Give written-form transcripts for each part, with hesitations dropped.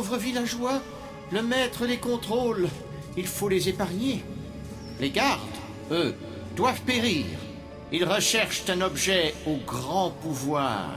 pauvres villageois. Le maître les contrôle. Il faut les épargner. Les gardes, eux, doivent périr. Ils recherchent un objet au grand pouvoir.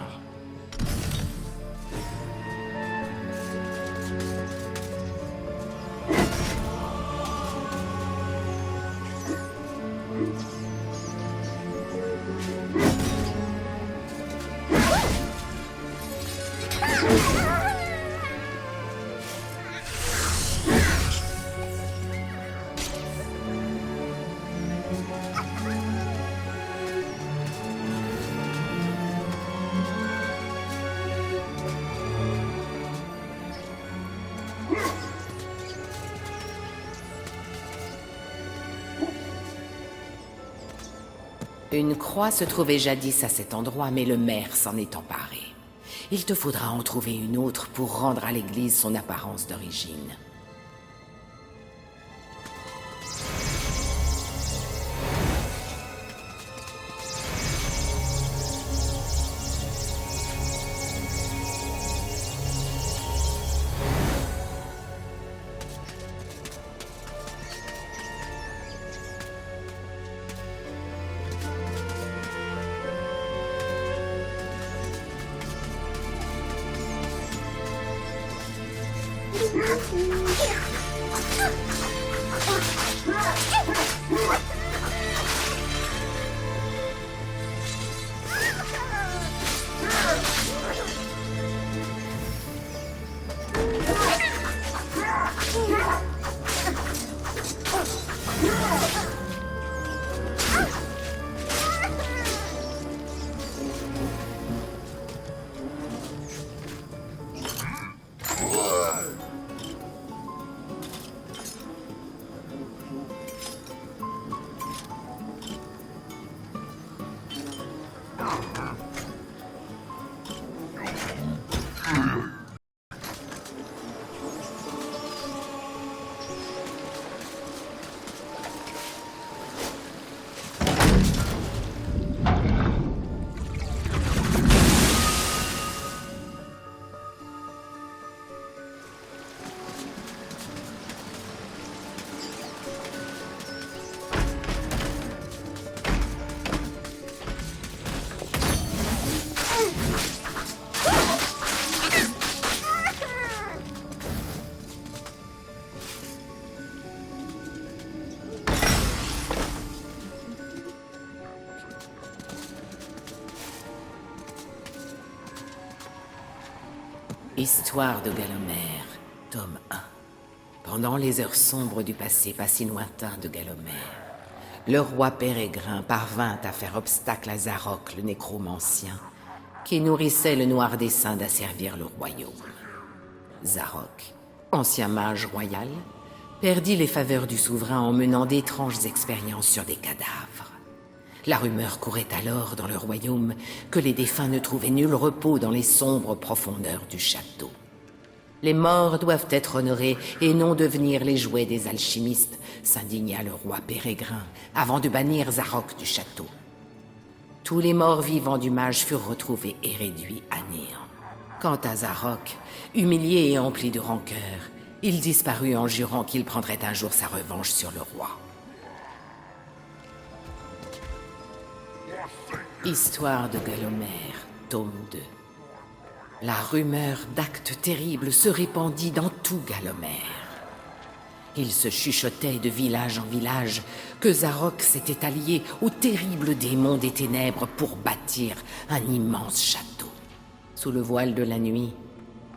Une croix se trouvait jadis à cet endroit, mais le maire s'en est emparé. Il te faudra en trouver une autre pour rendre à l'église son apparence d'origine. Histoire de Galomère, tome 1. Pendant les heures sombres du passé pas si lointain de Galomère, le roi Pérégrin parvint à faire obstacle à Zarok, le nécromancien, qui nourrissait le noir dessein d'asservir le royaume. Zarok, ancien mage royal, perdit les faveurs du souverain en menant d'étranges expériences sur des cadavres. La rumeur courait alors dans le royaume que les défunts ne trouvaient nul repos dans les sombres profondeurs du château. Les morts doivent être honorés et non devenir les jouets des alchimistes, s'indigna le roi Pérégrin avant de bannir Zarok du château. Tous les morts vivants du mage furent retrouvés et réduits à néant. Quant à Zarok, humilié et empli de rancœur, il disparut en jurant qu'il prendrait un jour sa revanche sur le roi. Histoire de Galomère, tome 2. La rumeur d'actes terribles se répandit dans tout Galomère. Il se chuchotait de village en village que Zarok s'était allié aux terribles démons des ténèbres pour bâtir un immense château. Sous le voile de la nuit,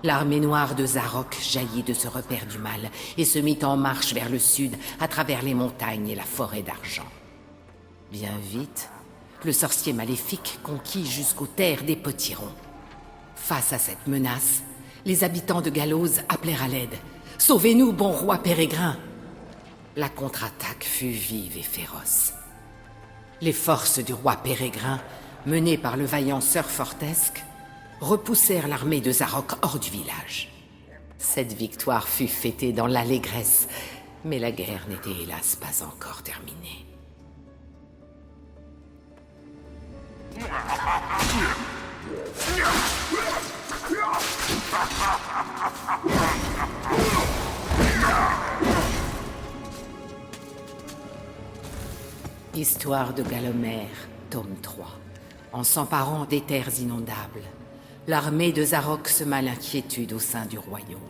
l'armée noire de Zarok jaillit de ce repère du mal et se mit en marche vers le sud à travers les montagnes et la forêt d'argent. Bien vite, le sorcier maléfique conquit jusqu'aux terres des potirons. Face à cette menace, les habitants de Gallows appelèrent à l'aide. « Sauvez-nous, bon roi Pérégrin !» La contre-attaque fut vive et féroce. Les forces du roi Pérégrin, menées par le vaillant Sir Fortesque, repoussèrent l'armée de Zarok hors du village. Cette victoire fut fêtée dans l'allégresse, mais la guerre n'était hélas pas encore terminée. Histoire de Galomère, tome 3. En s'emparant des terres inondables, l'armée de Zarok sema l'inquiétude au sein du royaume.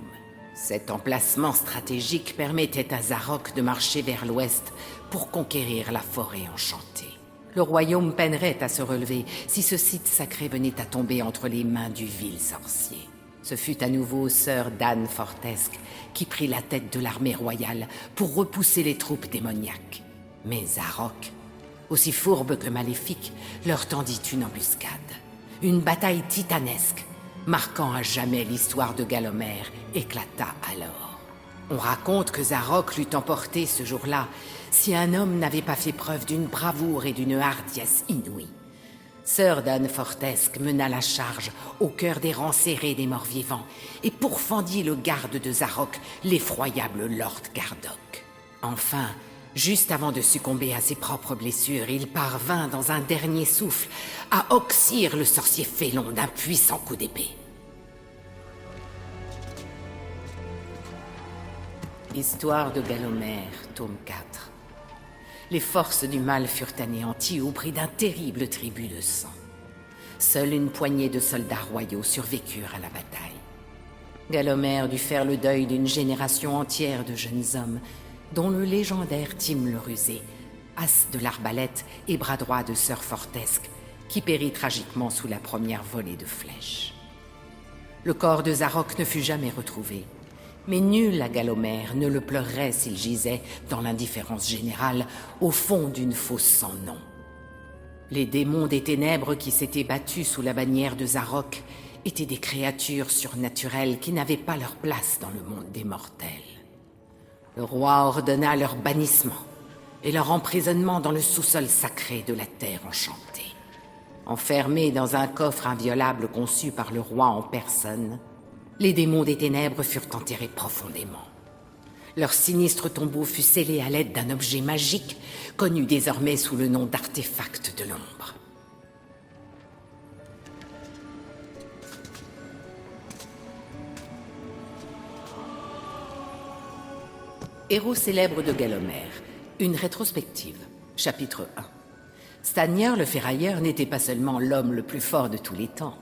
Cet emplacement stratégique permettait à Zarok de marcher vers l'ouest pour conquérir la forêt enchantée. Le royaume peinerait à se relever si ce site sacré venait à tomber entre les mains du vil sorcier. Ce fut à nouveau sœur Dan Fortesque qui prit la tête de l'armée royale pour repousser les troupes démoniaques. Mais Zarok, aussi fourbe que maléfique, leur tendit une embuscade. Une bataille titanesque, marquant à jamais l'histoire de Galomère, éclata alors. On raconte que Zarok l'eût emporté ce jour-là si un homme n'avait pas fait preuve d'une bravoure et d'une hardiesse inouïe. Sœur Dan Fortesque mena la charge au cœur des rangs serrés des morts-vivants et pourfendit le garde de Zarok, l'effroyable Lord Gardoc. Enfin, juste avant de succomber à ses propres blessures, il parvint dans un dernier souffle à oxyre le sorcier félon d'un puissant coup d'épée. Histoire de Galomère, tome 4. Les forces du mal furent anéanties au prix d'un terrible tribut de sang. Seule une poignée de soldats royaux survécurent à la bataille. Galomère dut faire le deuil d'une génération entière de jeunes hommes, dont le légendaire Tim le Rusé, as de l'arbalète et bras droit de sœur Fortesque, qui périt tragiquement sous la première volée de flèches. Le corps de Zarok ne fut jamais retrouvé, mais nul à Galomère ne le pleurerait s'il gisait, dans l'indifférence générale, au fond d'une fosse sans nom. Les démons des ténèbres qui s'étaient battus sous la bannière de Zarok étaient des créatures surnaturelles qui n'avaient pas leur place dans le monde des mortels. Le roi ordonna leur bannissement et leur emprisonnement dans le sous-sol sacré de la terre enchantée. Enfermés dans un coffre inviolable conçu par le roi en personne, les démons des ténèbres furent enterrés profondément. Leur sinistre tombeau fut scellé à l'aide d'un objet magique, connu désormais sous le nom d'artefact de l'ombre. Héros célèbre de Galomère, une rétrospective, chapitre 1. Stanier le ferrailleur n'était pas seulement l'homme le plus fort de tous les temps,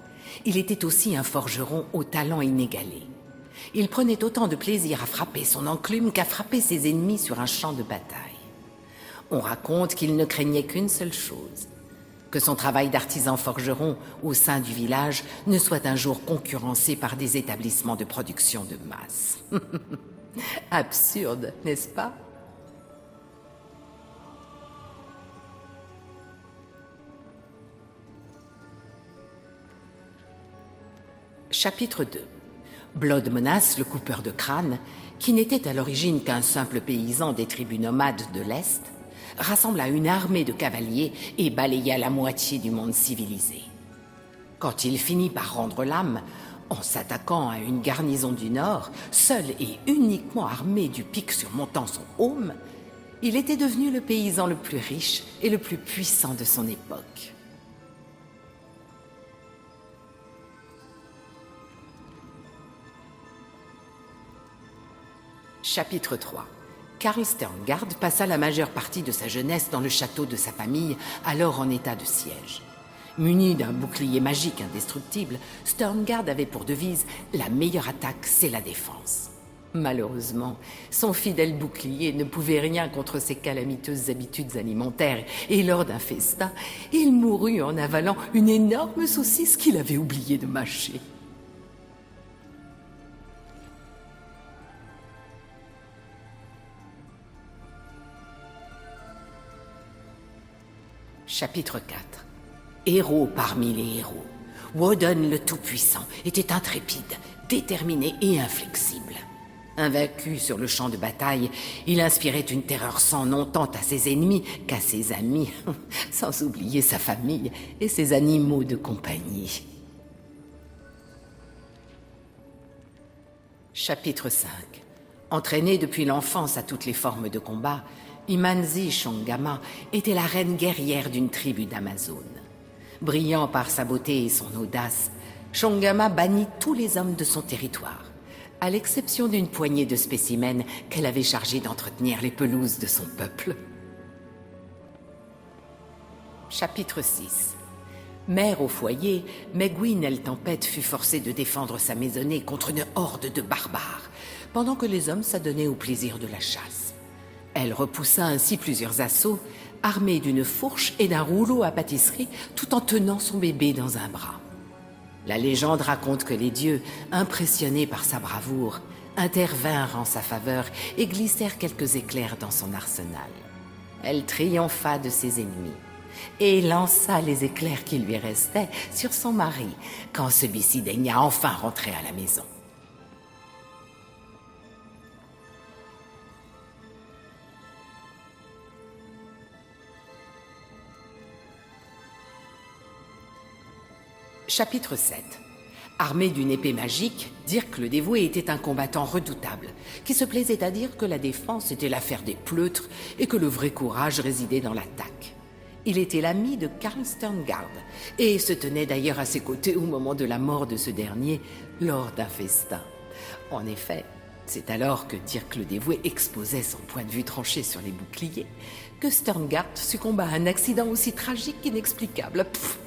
il était aussi un forgeron au talent inégalé. Il prenait autant de plaisir à frapper son enclume qu'à frapper ses ennemis sur un champ de bataille. On raconte qu'il ne craignait qu'une seule chose, que son travail d'artisan forgeron au sein du village ne soit un jour concurrencé par des établissements de production de masse. Absurde, n'est-ce pas ? Chapitre 2. Bloodmonas, le coupeur de crâne, qui n'était à l'origine qu'un simple paysan des tribus nomades de l'Est, rassembla une armée de cavaliers et balaya la moitié du monde civilisé. Quand il finit par rendre l'âme, en s'attaquant à une garnison du Nord, seul et uniquement armé du pic surmontant son aume, il était devenu le paysan le plus riche et le plus puissant de son époque. Chapitre 3. Karl Sterngard passa la majeure partie de sa jeunesse dans le château de sa famille, alors en état de siège. Muni d'un bouclier magique indestructible, Sterngard avait pour devise « La meilleure attaque, c'est la défense ». Malheureusement, son fidèle bouclier ne pouvait rien contre ses calamiteuses habitudes alimentaires, et lors d'un festin, il mourut en avalant une énorme saucisse qu'il avait oublié de mâcher. Chapitre 4. Héros parmi les héros, Woden le Tout-Puissant était intrépide, déterminé et inflexible. Invaincu sur le champ de bataille, il inspirait une terreur sans nom tant à ses ennemis qu'à ses amis, sans oublier sa famille et ses animaux de compagnie. Chapitre 5. Entraînée depuis l'enfance à toutes les formes de combat, Imanzi Shongama était la reine guerrière d'une tribu d'Amazones. Brillant par sa beauté et son audace, Shongama bannit tous les hommes de son territoire, à l'exception d'une poignée de spécimens qu'elle avait chargés d'entretenir les pelouses de son peuple. Chapitre 6. Mère au foyer, Megwin El Tempête fut forcée de défendre sa maisonnée contre une horde de barbares, pendant que les hommes s'adonnaient au plaisir de la chasse. Elle repoussa ainsi plusieurs assauts, armée d'une fourche et d'un rouleau à pâtisserie, tout en tenant son bébé dans un bras. La légende raconte que les dieux, impressionnés par sa bravoure, intervinrent en sa faveur et glissèrent quelques éclairs dans son arsenal. Elle triompha de ses ennemis et lança les éclairs qui lui restaient sur son mari quand celui-ci daigna enfin rentrer à la maison. Chapitre 7. Armé d'une épée magique, Dirk le Dévoué était un combattant redoutable, qui se plaisait à dire que la défense était l'affaire des pleutres et que le vrai courage résidait dans l'attaque. Il était l'ami de Karl Sterngard et se tenait d'ailleurs à ses côtés au moment de la mort de ce dernier lors d'un festin. En effet, c'est alors que Dirk le Dévoué exposait son point de vue tranché sur les boucliers que Sterngard succomba à un accident aussi tragique qu'inexplicable. Pfff.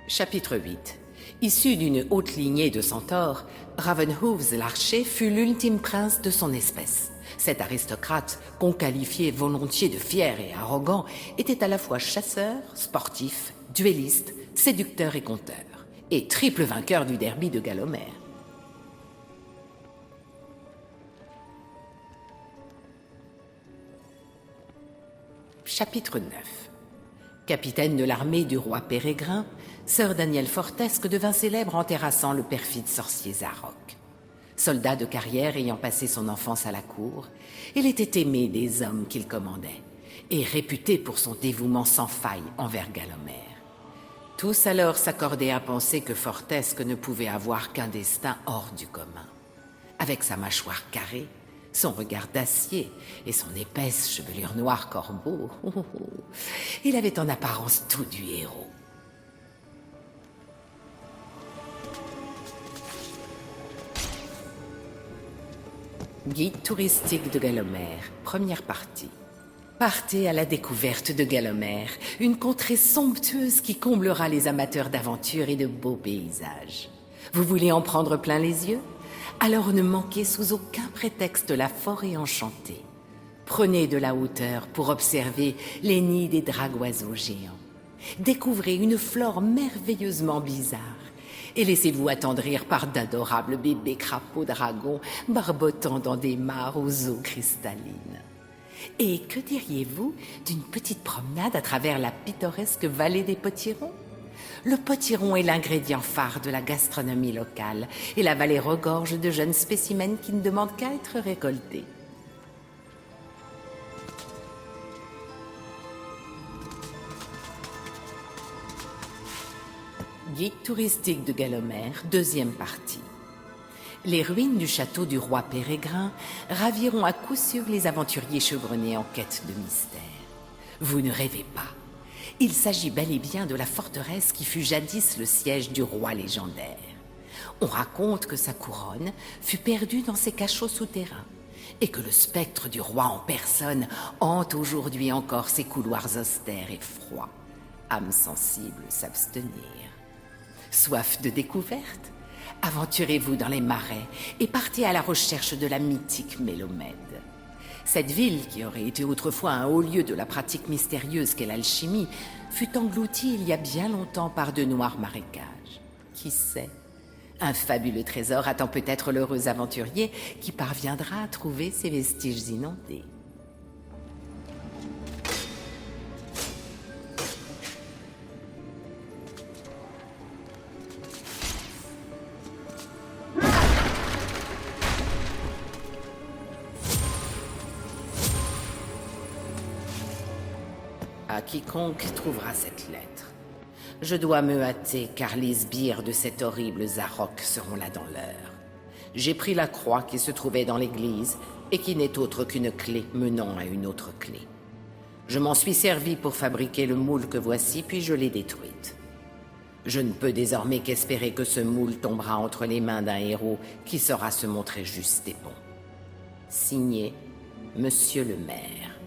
Chapitre 8. Issu d'une haute lignée de centaures, Ravenhooves l'archer fut l'ultime prince de son espèce. Cet aristocrate, qu'on qualifiait volontiers de fier et arrogant, était à la fois chasseur, sportif, duelliste, séducteur et conteur, et triple vainqueur du derby de Gallomère. Chapitre 9. Capitaine de l'armée du roi Pérégrin, Sir Daniel Fortesque devint célèbre en terrassant le perfide sorcier Zarok. Soldat de carrière ayant passé son enfance à la cour, il était aimé des hommes qu'il commandait et réputé pour son dévouement sans faille envers Gallomère. Tous alors s'accordaient à penser que Fortesque ne pouvait avoir qu'un destin hors du commun. Avec sa mâchoire carrée, son regard d'acier et son épaisse chevelure noire corbeau, il avait en apparence tout du héros. Guide touristique de Gallomère, première partie. Partez à la découverte de Gallomère, une contrée somptueuse qui comblera les amateurs d'aventure et de beaux paysages. Vous voulez en prendre plein les yeux ? Alors ne manquez sous aucun prétexte la forêt enchantée. Prenez de la hauteur pour observer les nids des dragoiseaux géants. Découvrez une flore merveilleusement bizarre et laissez-vous attendrir par d'adorables bébés crapauds dragons barbotant dans des mares aux eaux cristallines. Et que diriez-vous d'une petite promenade à travers la pittoresque vallée des Potirons ? Le potiron est l'ingrédient phare de la gastronomie locale et la vallée regorge de jeunes spécimens qui ne demandent qu'à être récoltés. Guide touristique de Gallomère, deuxième partie. Les ruines du château du roi Pérégrin raviront à coup sûr les aventuriers chevronnés en quête de mystère. Vous ne rêvez pas. Il s'agit bel et bien de la forteresse qui fut jadis le siège du roi légendaire. On raconte que sa couronne fut perdue dans ses cachots souterrains et que le spectre du roi en personne hante aujourd'hui encore ses couloirs austères et froids. Âme sensible s'abstenir. Soif de découverte ? Aventurez-vous dans les marais et partez à la recherche de la mythique Mélomède. Cette ville, qui aurait été autrefois un haut lieu de la pratique mystérieuse qu'est l'alchimie, fut engloutie il y a bien longtemps par de noirs marécages. Qui sait ? Un fabuleux trésor attend peut-être l'heureux aventurier qui parviendra à trouver ces vestiges inondés. À quiconque trouvera cette lettre. Je dois me hâter car les sbires de cet horrible Zarok seront là dans l'heure. J'ai pris la croix qui se trouvait dans l'église et qui n'est autre qu'une clé menant à une autre clé. Je m'en suis servi pour fabriquer le moule que voici, puis je l'ai détruite. Je ne peux désormais qu'espérer que ce moule tombera entre les mains d'un héros qui saura se montrer juste et bon. Signé, Monsieur le maire.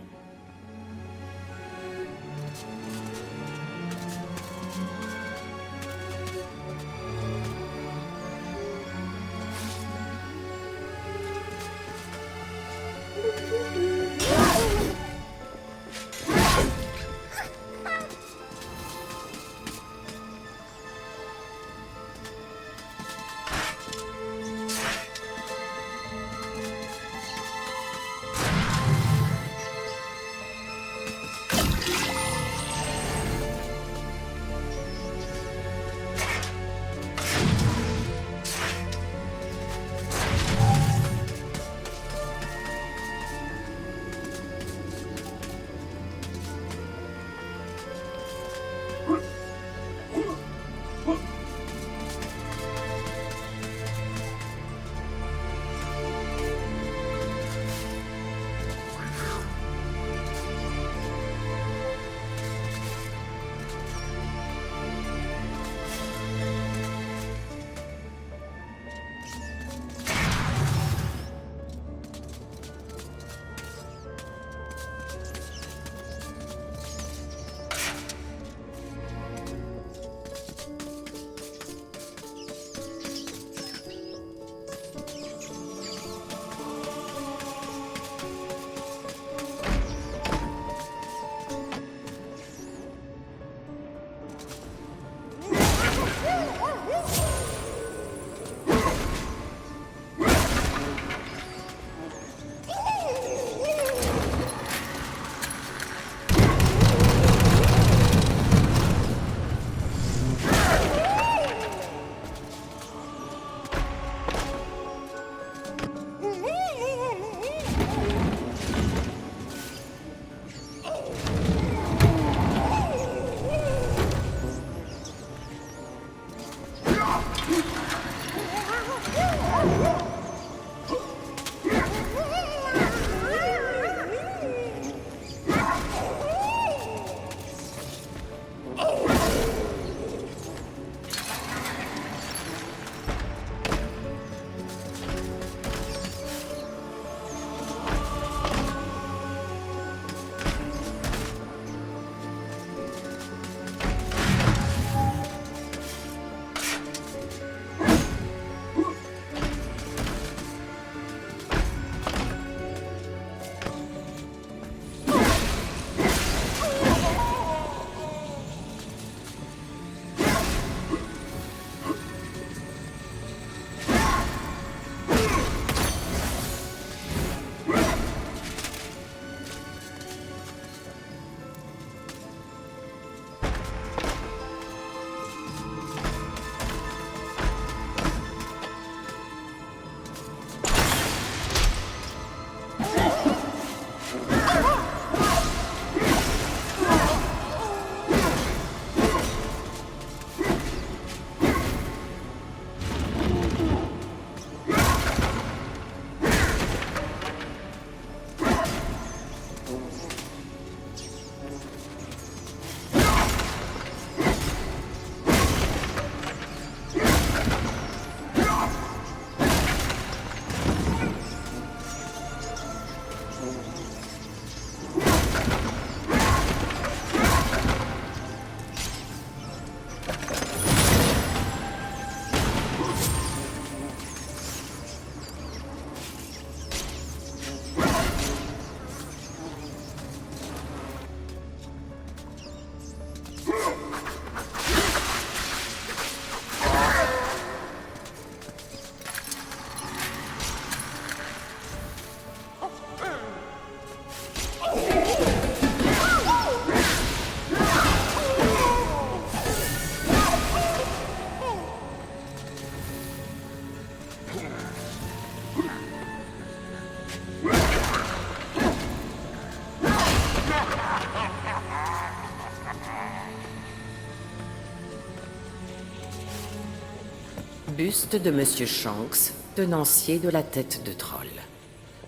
Buste de Monsieur Shanks, tenancier de la tête de troll.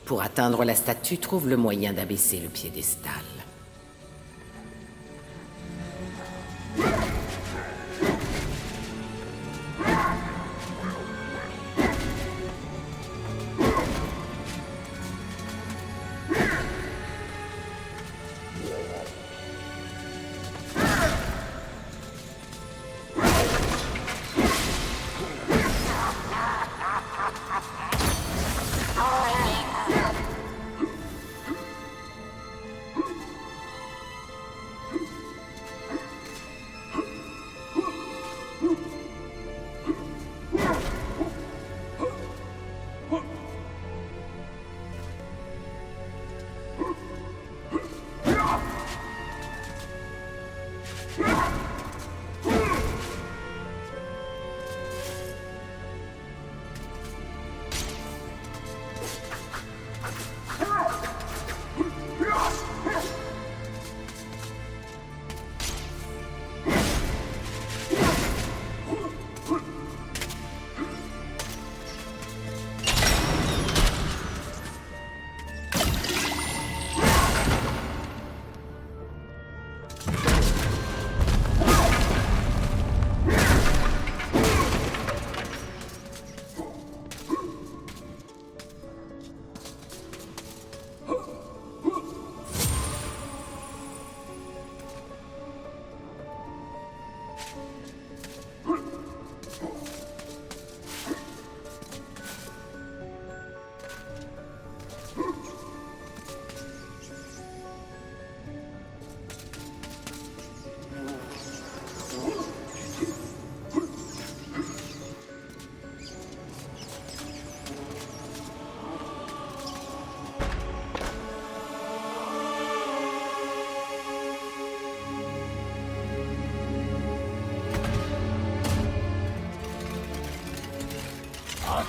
Pour atteindre la statue, trouve le moyen d'abaisser le piédestal.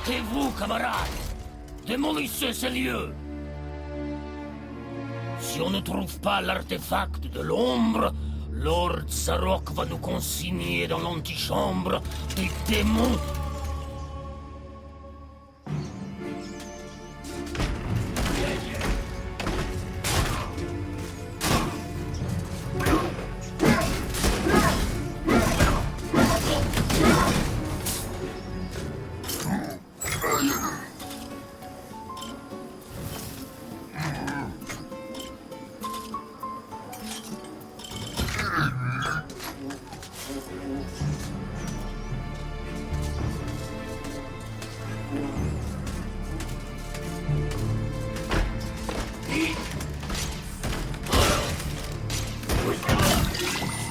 Hâtez-vous, camarades! Démolissez ces lieux! Si on ne trouve pas l'artefact de l'ombre, Lord Zarok va nous consigner dans l'antichambre des démons.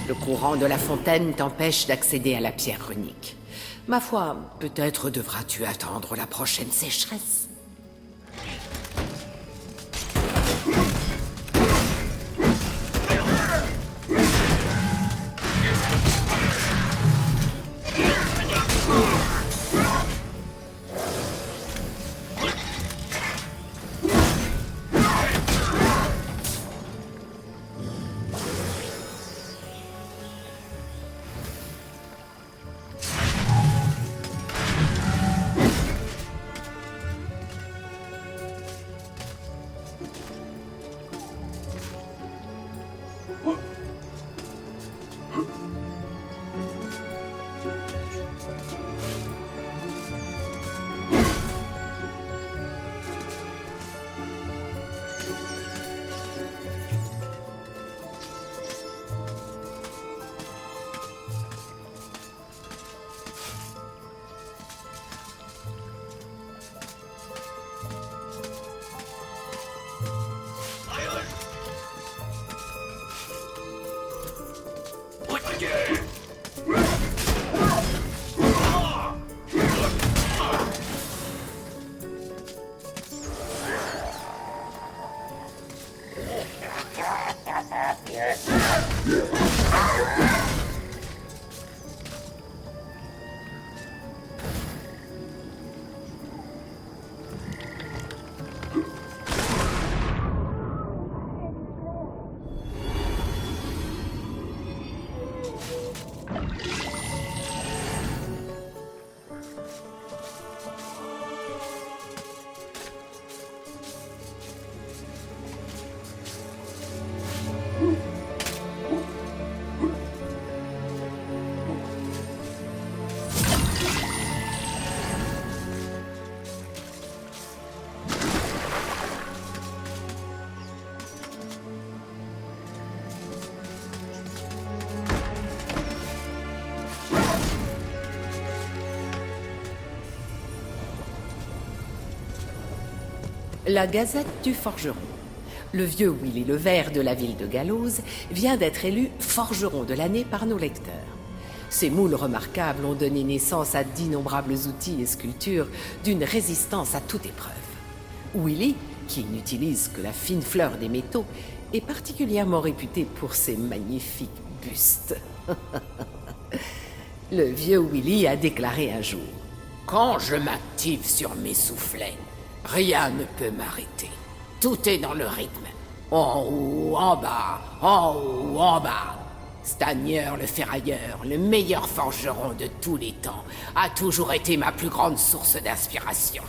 Le courant de la fontaine t'empêche d'accéder à la pierre runique. Ma foi, peut-être devras-tu attendre la prochaine sécheresse. La Gazette du Forgeron. Le vieux Willy le Vert de la ville de Gallows vient d'être élu forgeron de l'année par nos lecteurs. Ses moules remarquables ont donné naissance à d'innombrables outils et sculptures d'une résistance à toute épreuve. Willy, qui n'utilise que la fine fleur des métaux, est particulièrement réputé pour ses magnifiques bustes. Le vieux Willy a déclaré un jour: « Quand je m'active sur mes soufflets, rien ne peut m'arrêter. Tout est dans le rythme. En haut, en bas, en haut, en bas. Stanier le ferrailleur, le meilleur forgeron de tous les temps, a toujours été ma plus grande source d'inspiration. »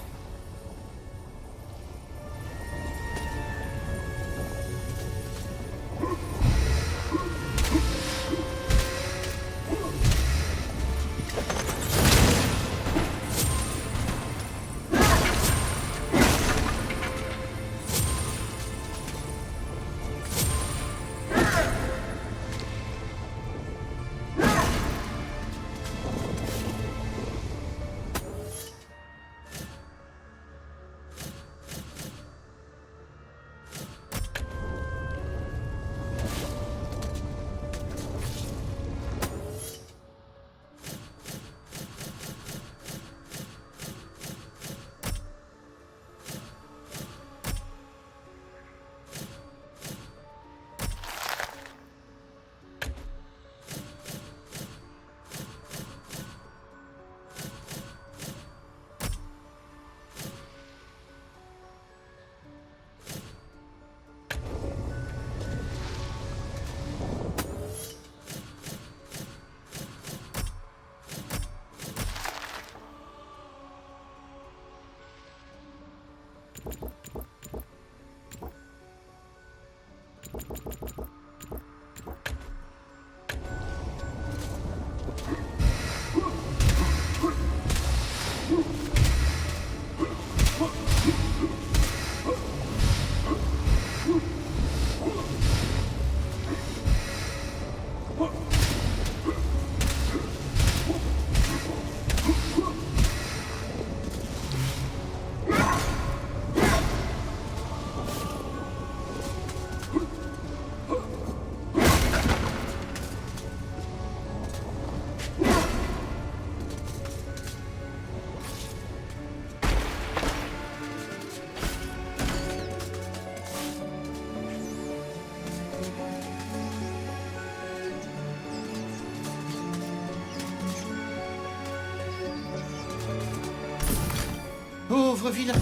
pauvre vilain.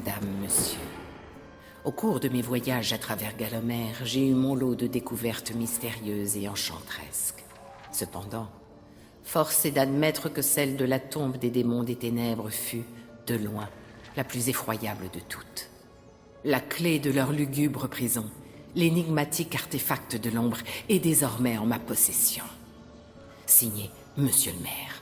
madame, monsieur. Au cours de mes voyages à travers Galomère, j'ai eu mon lot de découvertes mystérieuses et enchanteresques. Cependant, force est d'admettre que celle de la tombe des démons des ténèbres fut, de loin, la plus effroyable de toutes. La clé de leur lugubre prison, l'énigmatique artefact de l'ombre, est désormais en ma possession. Signé, Monsieur le maire.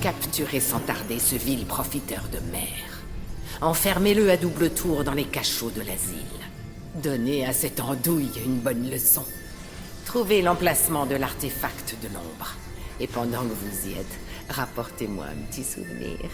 Capturez sans tarder ce vil profiteur de mer. Enfermez-le à double tour dans les cachots de l'asile. Donnez à cette andouille une bonne leçon. Trouvez l'emplacement de l'artefact de l'ombre. Et pendant que vous y êtes, rapportez-moi un petit souvenir.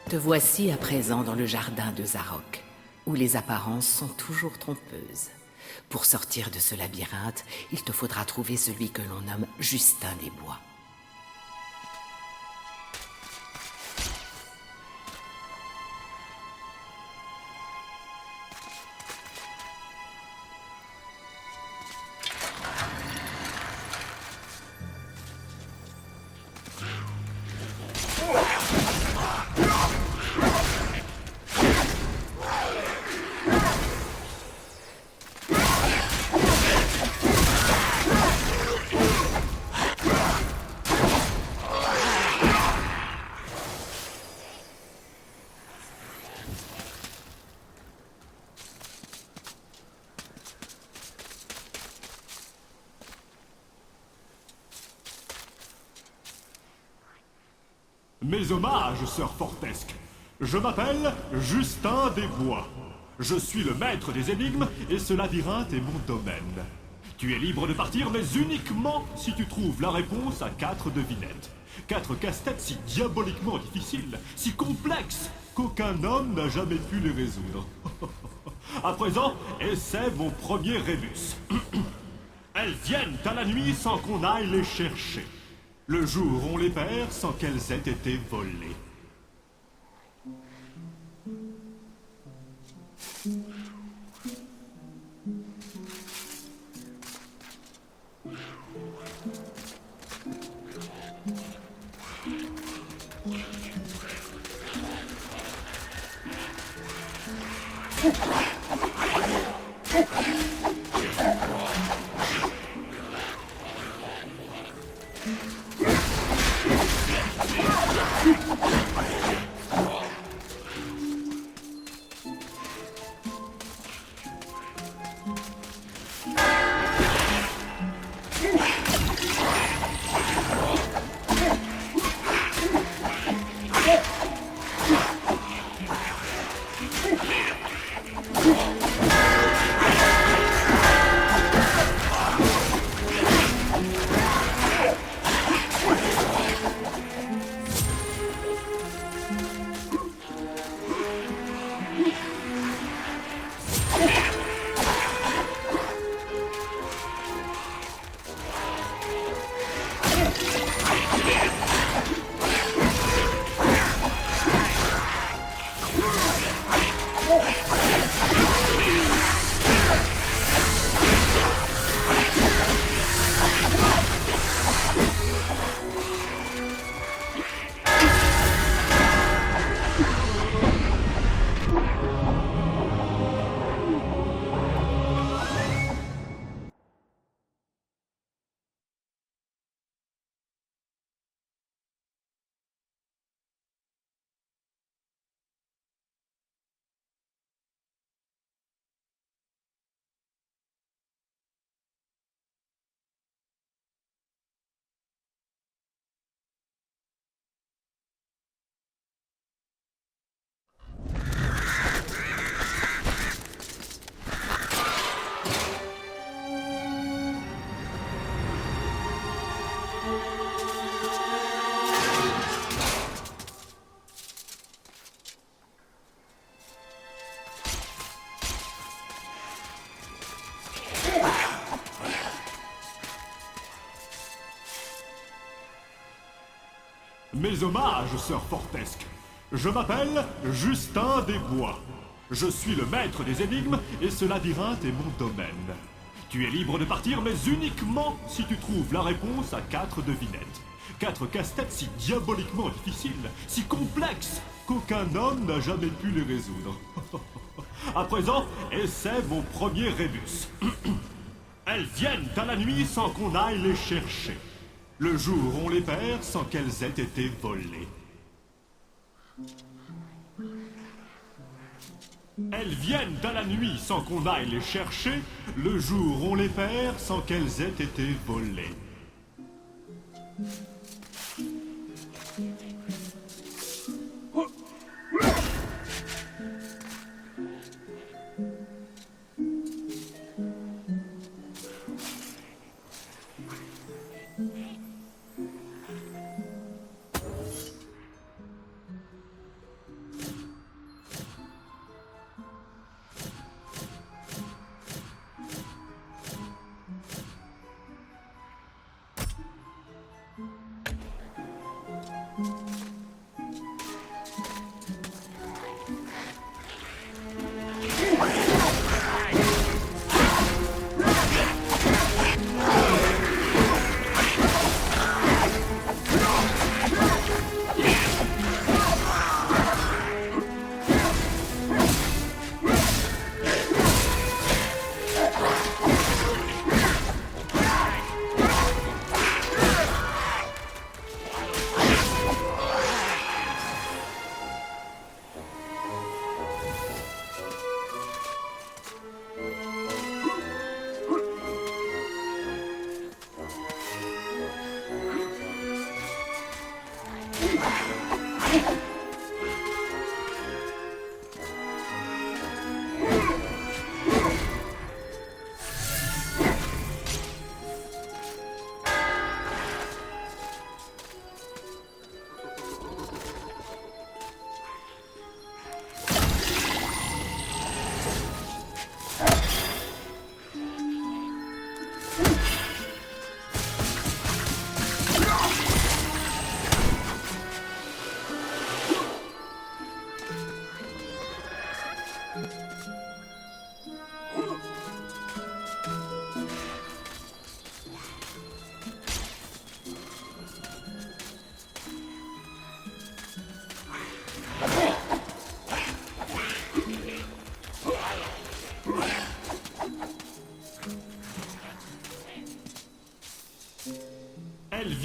Te voici à présent dans le jardin de Zarok, où les apparences sont toujours trompeuses. Pour sortir de ce labyrinthe, il te faudra trouver celui que l'on nomme Justin des Bois. Mes hommages, sœur Fortesque. Je m'appelle Justin des Bois. Je suis le maître des énigmes et ce labyrinthe est mon domaine. Tu es libre de partir, mais uniquement si tu trouves la réponse à 4 devinettes. 4 casse-têtes si diaboliquement difficiles, si complexes, qu'aucun homme n'a jamais pu les résoudre. À présent, essaie mon premier rébus. Elles viennent à la nuit sans qu'on aille les chercher. Le jour, on les perd sans qu'elles aient été volées. Mes hommages, sœur Fortesque. Je m'appelle Justin des Bois. Je suis le maître des énigmes et ce labyrinthe est mon domaine. Tu es libre de partir, mais uniquement si tu trouves la réponse à 4 devinettes. 4 casse-têtes si diaboliquement difficiles, si complexes, qu'aucun homme n'a jamais pu les résoudre. À présent, essaie mon premier rébus. Elles viennent à la nuit sans qu'on aille les chercher. Le jour, on les perd sans qu'elles aient été volées. Elles viennent à la nuit sans qu'on aille les chercher. Le jour, on les perd sans qu'elles aient été volées.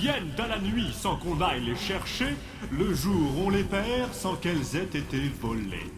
viennent à la nuit sans qu'on aille les chercher, le jour on les perd sans qu'elles aient été volées.